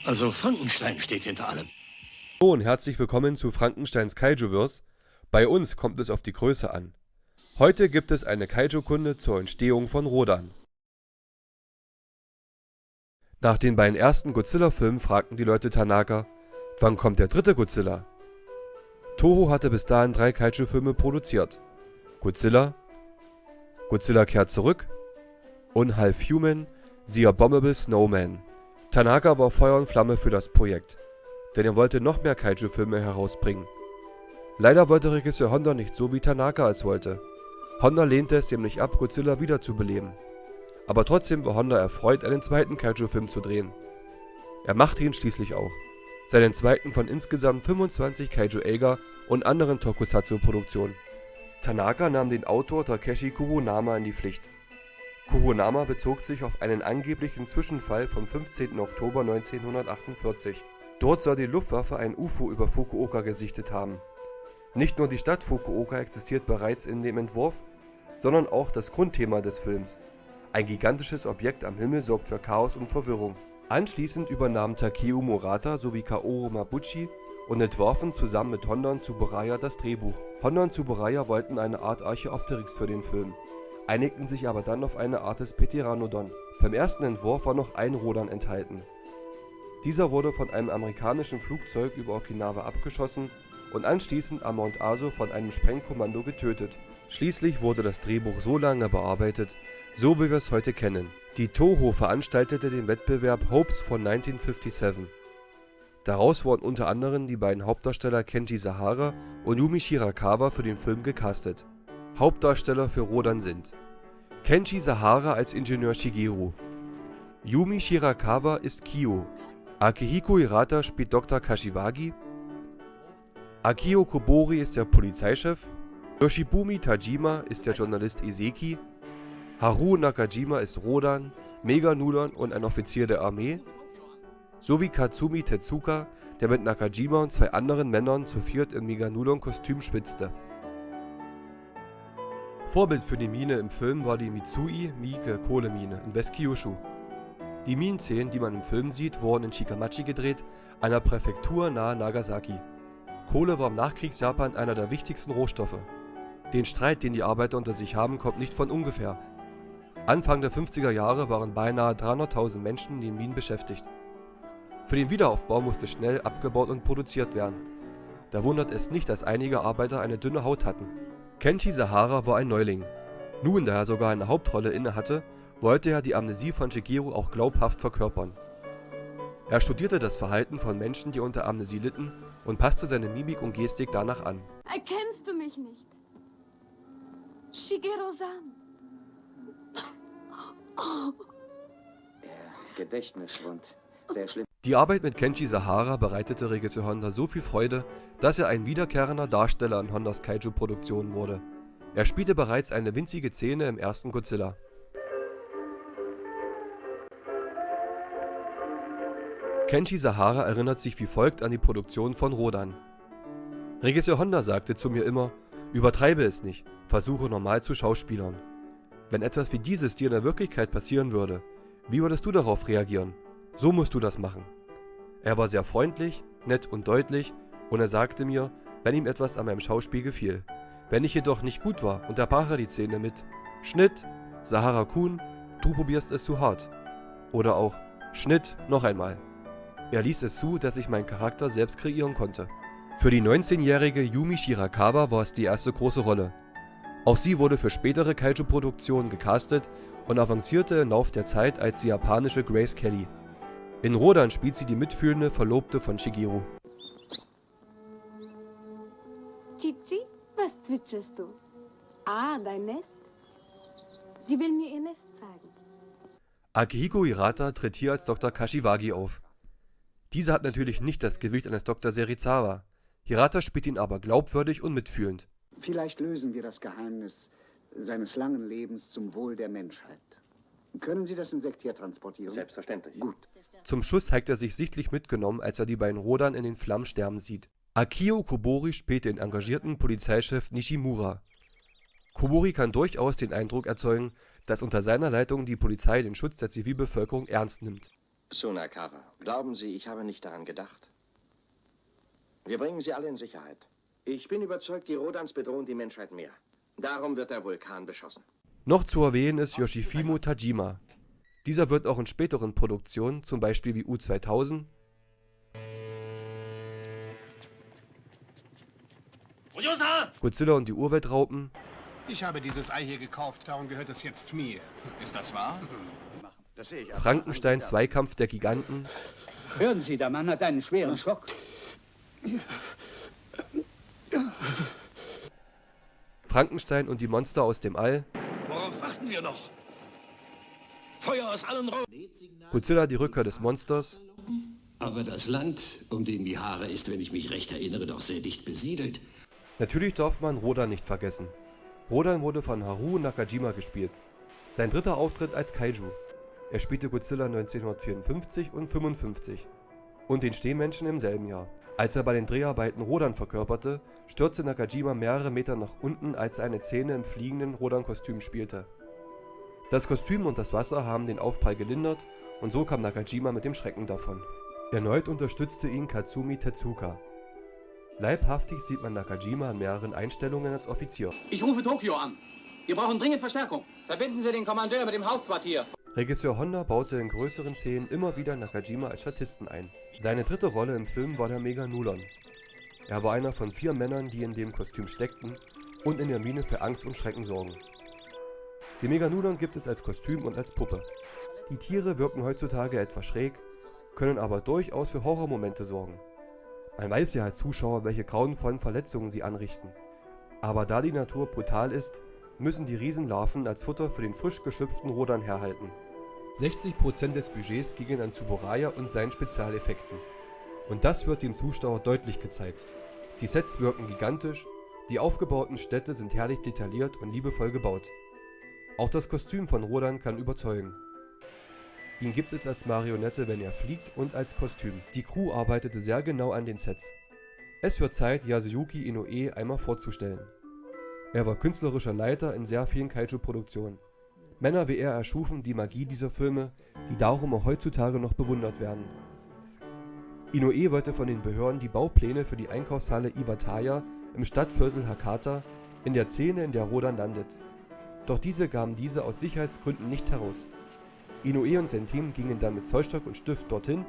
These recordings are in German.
Also Frankenstein steht hinter allem. Hallo und herzlich willkommen zu Frankensteins Kaijuverse. Bei uns kommt es auf die Größe an. Heute gibt es eine Kaiju-Kunde zur Entstehung von Rodan. Nach den beiden ersten Godzilla-Filmen fragten die Leute Tanaka, wann kommt der dritte Godzilla? Toho hatte bis dahin 3 Kaiju-Filme produziert. Godzilla, Godzilla kehrt zurück und Half Human, The Abominable Snowman. Tanaka war Feuer und Flamme für das Projekt, denn er wollte noch mehr Kaiju-Filme herausbringen. Leider wollte Regisseur Honda nicht so, wie Tanaka es wollte. Honda lehnte es nämlich ab, Godzilla wiederzubeleben. Aber trotzdem war Honda erfreut, einen zweiten Kaiju-Film zu drehen. Er machte ihn schließlich auch. Seinen zweiten von insgesamt 25 Kaiju-Eiga und anderen Tokusatsu-Produktionen. Tanaka nahm den Autor Takeshi Kuronama in die Pflicht. Kuronama bezog sich auf einen angeblichen Zwischenfall vom 15. Oktober 1948. Dort soll die Luftwaffe ein UFO über Fukuoka gesichtet haben. Nicht nur die Stadt Fukuoka existiert bereits in dem Entwurf, sondern auch das Grundthema des Films. Ein gigantisches Objekt am Himmel sorgt für Chaos und Verwirrung. Anschließend übernahmen Takeo Murata sowie Kaoru Mabuchi und entwarfen zusammen mit Honda und Tsuburaya das Drehbuch. Honda und Tsuburaya wollten eine Art Archaeopteryx für den Film, einigten sich aber dann auf eine Art des Pteranodon. Beim ersten Entwurf war noch ein Rodan enthalten. Dieser wurde von einem amerikanischen Flugzeug über Okinawa abgeschossen und anschließend am Mount Aso von einem Sprengkommando getötet. Schließlich wurde das Drehbuch so lange bearbeitet, so wie wir es heute kennen. Die Toho veranstaltete den Wettbewerb Hopes for 1957. Daraus wurden unter anderem die beiden Hauptdarsteller Kenji Sahara und Yumi Shirakawa für den Film gecastet. Hauptdarsteller für Rodan sind Kenji Sahara als Ingenieur Shigeru, Yumi Shirakawa ist Kyo, Akihiko Hirata spielt Dr. Kashiwagi, Akio Kobori ist der Polizeichef, Yoshibumi Tajima ist der Journalist Iseki, Haruo Nakajima ist Rodan, Meganudon und ein Offizier der Armee, sowie Katsumi Tezuka, der mit Nakajima und 2 anderen Männern zu viert im Meganudon-Kostüm schwitzte. Vorbild für die Mine im Film war die Mitsui Miike Kohlemine in West-Kyushu. Die Minenszenen, die man im Film sieht, wurden in Shikamachi gedreht, einer Präfektur nahe Nagasaki. Kohle war im Nachkriegsjapan einer der wichtigsten Rohstoffe. Den Streit, den die Arbeiter unter sich haben, kommt nicht von ungefähr. Anfang der 50er Jahre waren beinahe 300.000 Menschen in den Minen beschäftigt. Für den Wiederaufbau musste schnell abgebaut und produziert werden. Da wundert es nicht, dass einige Arbeiter eine dünne Haut hatten. Kenji Sahara war ein Neuling. Nun, da er sogar eine Hauptrolle innehatte, wollte er die Amnesie von Shigeru auch glaubhaft verkörpern. Er studierte das Verhalten von Menschen, die unter Amnesie litten, und passte seine Mimik und Gestik danach an. Erkennst du mich nicht? Shigeru-san. Gedächtnisschwund. Sehr schlimm. Die Arbeit mit Kenji Sahara bereitete Regisseur Honda so viel Freude, dass er ein wiederkehrender Darsteller in Hondas Kaiju-Produktionen wurde. Er spielte bereits eine winzige Szene im ersten Godzilla. Kenji Sahara erinnert sich wie folgt an die Produktion von Rodan. Regisseur Honda sagte zu mir immer, übertreibe es nicht, versuche normal zu schauspielern. Wenn etwas wie dieses dir in der Wirklichkeit passieren würde, wie würdest du darauf reagieren? So musst du das machen. Er war sehr freundlich, nett und deutlich und er sagte mir, wenn ihm etwas an meinem Schauspiel gefiel. Wenn ich jedoch nicht gut war, unterbrach er die Szene mit Schnitt, Sahara-kun, du probierst es zu hart. Oder auch Schnitt, noch einmal. Er ließ es zu, dass ich meinen Charakter selbst kreieren konnte. Für die 19-jährige Yumi Shirakawa war es die erste große Rolle. Auch sie wurde für spätere Kaiju-Produktionen gecastet und avancierte im Lauf der Zeit als die japanische Grace Kelly. In Rodan spielt sie die mitfühlende Verlobte von Shigeru. Chichi, was zwitscherst du? Ah, dein Nest? Sie will mir ihr Nest zeigen. Akihiko Hirata tritt hier als Dr. Kashiwagi auf. Dieser hat natürlich nicht das Gewicht eines Dr. Serizawa. Hirata spielt ihn aber glaubwürdig und mitfühlend. Vielleicht lösen wir das Geheimnis seines langen Lebens zum Wohl der Menschheit. Können Sie das Insekt hier transportieren? Selbstverständlich. Gut. Zum Schluss zeigt er sich sichtlich mitgenommen, als er die beiden Rodan in den Flammen sterben sieht. Akio Kobori spielt den engagierten Polizeichef Nishimura. Kobori kann durchaus den Eindruck erzeugen, dass unter seiner Leitung die Polizei den Schutz der Zivilbevölkerung ernst nimmt. Tsunakawa, glauben Sie, ich habe nicht daran gedacht? Wir bringen Sie alle in Sicherheit. Ich bin überzeugt, die Rodans bedrohen die Menschheit mehr. Darum wird der Vulkan beschossen. Noch zu erwähnen ist Yoshifimo Tajima. Dieser wird auch in späteren Produktionen, zum Beispiel wie U-2000, Godzilla und die Urweltraupen, Ich habe dieses Ei hier gekauft, darum gehört es jetzt mir. Ist das wahr? Das sehe ich. Frankenstein Zweikampf der Giganten, Hören Sie, der Mann hat einen schweren Schock. Frankenstein und die Monster aus dem All, Worauf warten wir noch? Feuer aus allen Rohren! Godzilla die Rückkehr des Monsters, Aber das Land um die Mihara ist, wenn ich mich recht erinnere, doch sehr dicht besiedelt. Natürlich darf man Rodan nicht vergessen. Rodan wurde von Haruo Nakajima gespielt. Sein dritter Auftritt als Kaiju. Er spielte Godzilla 1954 und 55 und den Stehmenschen im selben Jahr. Als er bei den Dreharbeiten Rodan verkörperte, stürzte Nakajima mehrere Meter nach unten, als er eine Szene im fliegenden Rodan-Kostüm spielte. Das Kostüm und das Wasser haben den Aufprall gelindert und so kam Nakajima mit dem Schrecken davon. Erneut unterstützte ihn Katsumi Tezuka. Leibhaftig sieht man Nakajima in mehreren Einstellungen als Offizier. Ich rufe Tokio an. Wir brauchen dringend Verstärkung. Verbinden Sie den Kommandeur mit dem Hauptquartier. Regisseur Honda baute in größeren Szenen immer wieder Nakajima als Statisten ein. Seine dritte Rolle im Film war der Meganulon. Er war einer von 4 Männern, die in dem Kostüm steckten und in der Mine für Angst und Schrecken sorgen. Den Meganulon gibt es als Kostüm und als Puppe. Die Tiere wirken heutzutage etwas schräg, können aber durchaus für Horrormomente sorgen. Man weiß ja als Zuschauer, welche grauenvollen Verletzungen sie anrichten. Aber da die Natur brutal ist, müssen die Riesenlarven als Futter für den frisch geschlüpften Rodan herhalten. 60% des Budgets gingen an Tsuburaya und seinen Spezialeffekten. Und das wird dem Zuschauer deutlich gezeigt. Die Sets wirken gigantisch, die aufgebauten Städte sind herrlich detailliert und liebevoll gebaut. Auch das Kostüm von Rodan kann überzeugen. Ihn gibt es als Marionette, wenn er fliegt, und als Kostüm. Die Crew arbeitete sehr genau an den Sets. Es wird Zeit, Yasuyuki Inoue einmal vorzustellen. Er war künstlerischer Leiter in sehr vielen Kaiju-Produktionen. Männer wie er erschufen die Magie dieser Filme, die darum auch heutzutage noch bewundert werden. Inoue wollte von den Behörden die Baupläne für die Einkaufshalle Iwataya im Stadtviertel Hakata in der Szene, in der Rodan landet. Doch diese gaben diese aus Sicherheitsgründen nicht heraus. Inoue und sein Team gingen dann mit Zollstock und Stift dorthin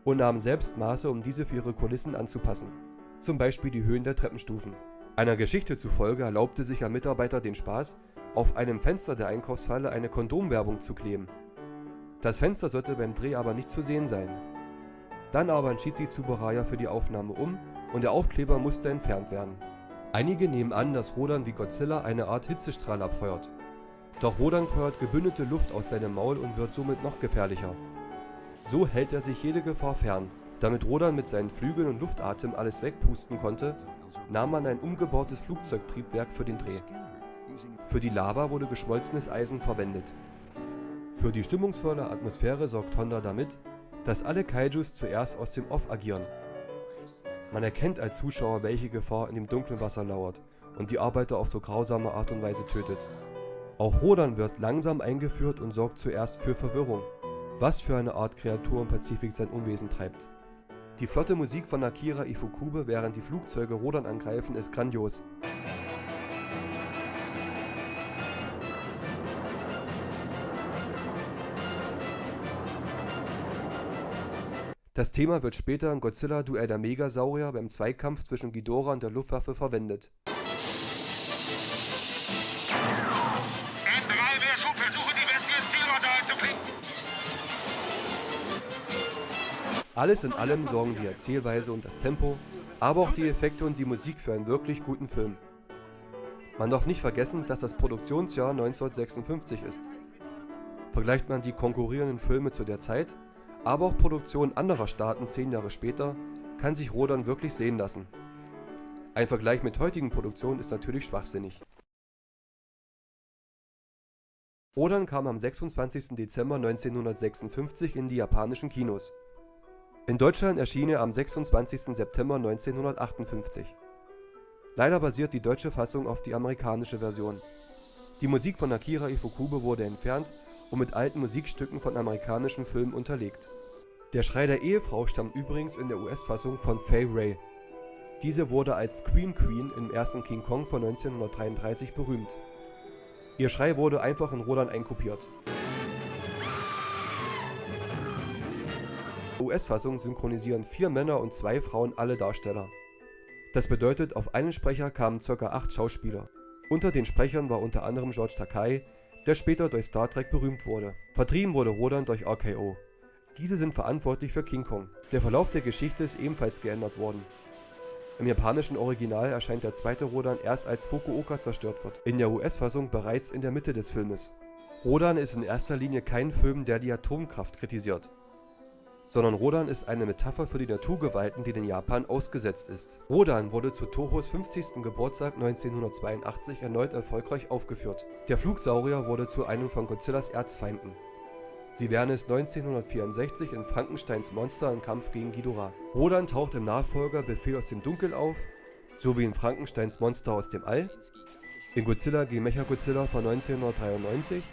und nahmen selbst Maße, um diese für ihre Kulissen anzupassen. Zum Beispiel die Höhen der Treppenstufen. Einer Geschichte zufolge erlaubte sich ein Mitarbeiter den Spaß, auf einem Fenster der Einkaufshalle eine Kondomwerbung zu kleben. Das Fenster sollte beim Dreh aber nicht zu sehen sein. Dann aber entschied sich Tsuburaya für die Aufnahme um und der Aufkleber musste entfernt werden. Einige nehmen an, dass Rodan wie Godzilla eine Art Hitzestrahl abfeuert. Doch Rodan feuert gebündelte Luft aus seinem Maul und wird somit noch gefährlicher. So hält er sich jede Gefahr fern. Damit Rodan mit seinen Flügeln und Luftatem alles wegpusten konnte, nahm man ein umgebautes Flugzeugtriebwerk für den Dreh. Für die Lava wurde geschmolzenes Eisen verwendet. Für die stimmungsvolle Atmosphäre sorgt Honda damit, dass alle Kaijus zuerst aus dem Off agieren. Man erkennt als Zuschauer, welche Gefahr in dem dunklen Wasser lauert und die Arbeiter auf so grausame Art und Weise tötet. Auch Rodan wird langsam eingeführt und sorgt zuerst für Verwirrung, was für eine Art Kreatur im Pazifik sein Unwesen treibt. Die flotte Musik von Akira Ifukube, während die Flugzeuge Rodan angreifen, ist grandios. Das Thema wird später in Godzilla Duell der Megasaurier beim Zweikampf zwischen Ghidorah und der Luftwaffe verwendet. N3, wer schon versuche, die Bestie ins Zielrotor einzukriegen? Alles in allem sorgen die Erzählweise und das Tempo, aber auch die Effekte und die Musik für einen wirklich guten Film. Man darf nicht vergessen, dass das Produktionsjahr 1956 ist. Vergleicht man die konkurrierenden Filme zu der Zeit, aber auch Produktionen anderer Staaten 10 Jahre später, kann sich Rodan wirklich sehen lassen. Ein Vergleich mit heutigen Produktionen ist natürlich schwachsinnig. Rodan kam am 26. Dezember 1956 in die japanischen Kinos. In Deutschland erschien er am 26. September 1958. Leider basiert die deutsche Fassung auf die amerikanische Version. Die Musik von Akira Ifukube wurde entfernt und mit alten Musikstücken von amerikanischen Filmen unterlegt. Der Schrei der Ehefrau stammt übrigens in der US-Fassung von Fay Wray. Diese wurde als Scream Queen im ersten King Kong von 1933 berühmt. Ihr Schrei wurde einfach in Rodan einkopiert. In der US-Fassung synchronisieren 4 Männer und 2 Frauen alle Darsteller. Das bedeutet, auf einen Sprecher kamen ca. 8 Schauspieler. Unter den Sprechern war unter anderem George Takei, der später durch Star Trek berühmt wurde. Vertrieben wurde Rodan durch RKO. Diese sind verantwortlich für King Kong. Der Verlauf der Geschichte ist ebenfalls geändert worden. Im japanischen Original erscheint der zweite Rodan erst als Fukuoka zerstört wird, in der US-Fassung bereits in der Mitte des Filmes. Rodan ist in erster Linie kein Film, der die Atomkraft kritisiert, sondern Rodan ist eine Metapher für die Naturgewalten, denen Japan ausgesetzt ist. Rodan wurde zu Tohos 50. Geburtstag 1982 erneut erfolgreich aufgeführt. Der Flugsaurier wurde zu einem von Godzillas Erzfeinden. Sie wären es 1964 in Frankensteins Monster im Kampf gegen Ghidorah. Rodan taucht im Nachfolger Befehl aus dem Dunkel auf, sowie in Frankensteins Monster aus dem All, in Godzilla gegen Mechagodzilla von 1993,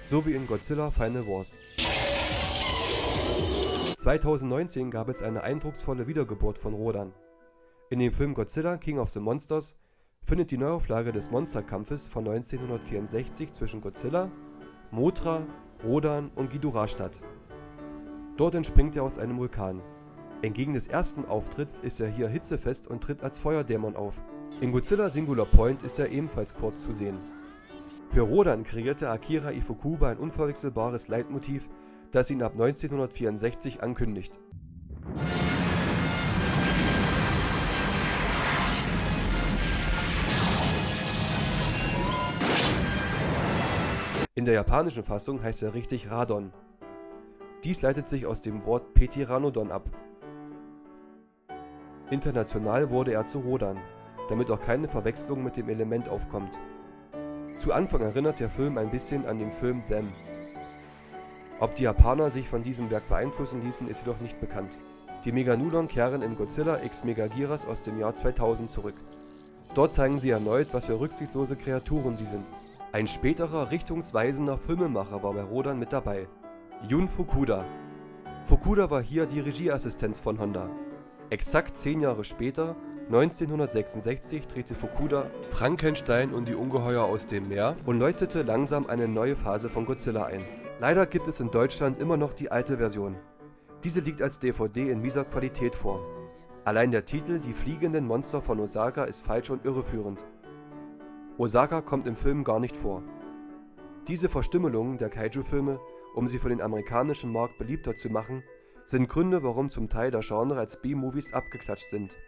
sowie in Godzilla Final Wars. 2019 gab es eine eindrucksvolle Wiedergeburt von Rodan. In dem Film Godzilla King of the Monsters findet die Neuauflage des Monsterkampfes von 1964 zwischen Godzilla, Mothra, Rodan und Ghidorah statt. Dort entspringt er aus einem Vulkan. Entgegen des ersten Auftritts ist er hier hitzefest und tritt als Feuerdämon auf. In Godzilla Singular Point ist er ebenfalls kurz zu sehen. Für Rodan kreierte Akira Ifukube ein unverwechselbares Leitmotiv, das ihn ab 1964 ankündigt. In der japanischen Fassung heißt er richtig Radon. Dies leitet sich aus dem Wort Petiranodon ab. International wurde er zu Rodan, damit auch keine Verwechslung mit dem Element aufkommt. Zu Anfang erinnert der Film ein bisschen an den Film Them. Ob die Japaner sich von diesem Werk beeinflussen ließen, ist jedoch nicht bekannt. Die Meganulon kehren in Godzilla x Megaguirus aus dem Jahr 2000 zurück. Dort zeigen sie erneut, was für rücksichtslose Kreaturen sie sind. Ein späterer, richtungsweisender Filmemacher war bei Rodan mit dabei, Jun Fukuda. Fukuda war hier die Regieassistenz von Honda. Exakt 10 Jahre später, 1966, drehte Fukuda Frankenstein und die Ungeheuer aus dem Meer und läutete langsam eine neue Phase von Godzilla ein. Leider gibt es in Deutschland immer noch die alte Version. Diese liegt als DVD in mieser Qualität vor. Allein der Titel Die fliegenden Monster von Osaka ist falsch und irreführend. Osaka kommt im Film gar nicht vor. Diese Verstümmelungen der Kaiju-Filme, um sie für den amerikanischen Markt beliebter zu machen, sind Gründe, warum zum Teil der Genre als B-Movies abgeklatscht sind.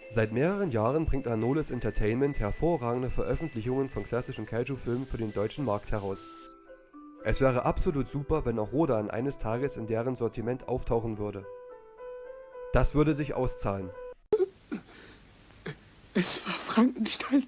Seit mehreren Jahren bringt Anolis Entertainment hervorragende Veröffentlichungen von klassischen Kaiju-Filmen für den deutschen Markt heraus. Es wäre absolut super, wenn auch Rodan eines Tages in deren Sortiment auftauchen würde. Das würde sich auszahlen. Es war Frankenstein.